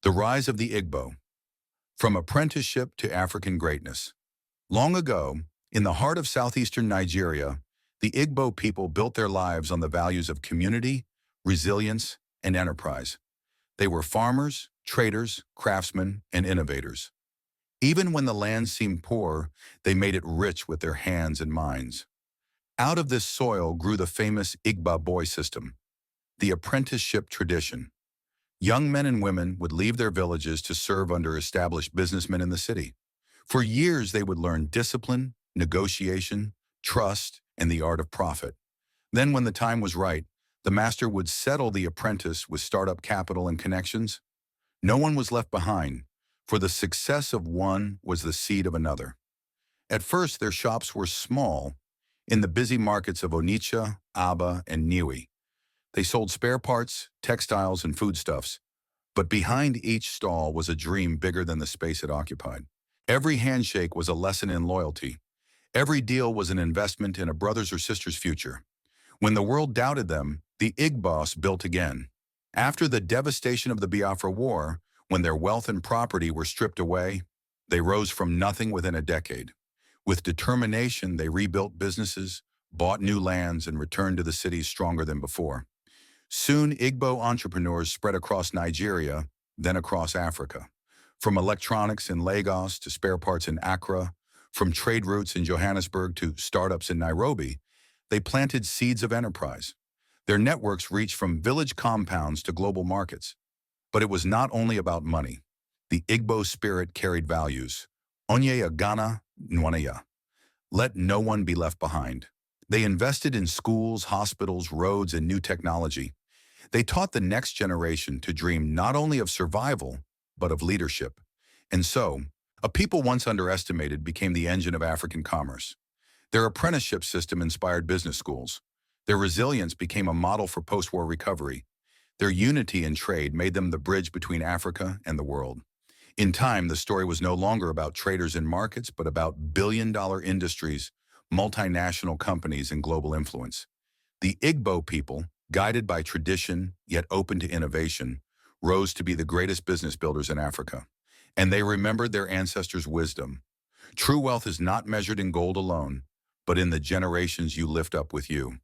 The rise of the Igbo, from apprenticeship to African greatness. Long ago, in the heart of southeastern Nigeria, the Igbo people built their lives on the values of community, resilience, and enterprise. They were farmers, traders, craftsmen, and innovators. Even when the land seemed poor, they made it rich with their hands and minds. Out of this soil grew the famous Igbo boy system, the apprenticeship tradition. Young men and women would leave their villages to serve under established businessmen in the city. For years, they would learn discipline, negotiation, trust, and the art of profit. Then, when the time was right, the master would settle the apprentice with startup capital and connections. No one was left behind, for the success of one was the seed of another. At first, their shops were small, in the busy markets of Onitsha, Aba, and Niue. They sold spare parts, textiles, and foodstuffs, but behind each stall was a dream bigger than the space it occupied. Every handshake was a lesson in loyalty. Every deal was an investment in a brother's or sister's future. When the world doubted them, the Igbos built again. After the devastation of the Biafra War, when their wealth and property were stripped away, they rose from nothing within a decade. With determination, they rebuilt businesses, bought new lands, and returned to the cities stronger than before. Soon, Igbo entrepreneurs spread across Nigeria, then across Africa. From electronics in Lagos to spare parts in Accra, from trade routes in Johannesburg to startups in Nairobi, they planted seeds of enterprise. Their networks reached from village compounds to global markets. But it was not only about money. The Igbo spirit carried values. Onye agana nwanaya. Let no one be left behind. They invested in schools, hospitals, roads, and new technology. They taught the next generation to dream not only of survival, but of leadership. And so, a people once underestimated became the engine of African commerce. Their apprenticeship system inspired business schools. Their resilience became a model for post-war recovery. Their unity in trade made them the bridge between Africa and the world. In time, the story was no longer about traders and markets, but about billion-dollar industries, multinational companies, and global influence. The Igbo people, guided by tradition, yet open to innovation, rose to be the greatest business builders in Africa. And they remembered their ancestors' wisdom. True wealth is not measured in gold alone, but in the generations you lift up with you.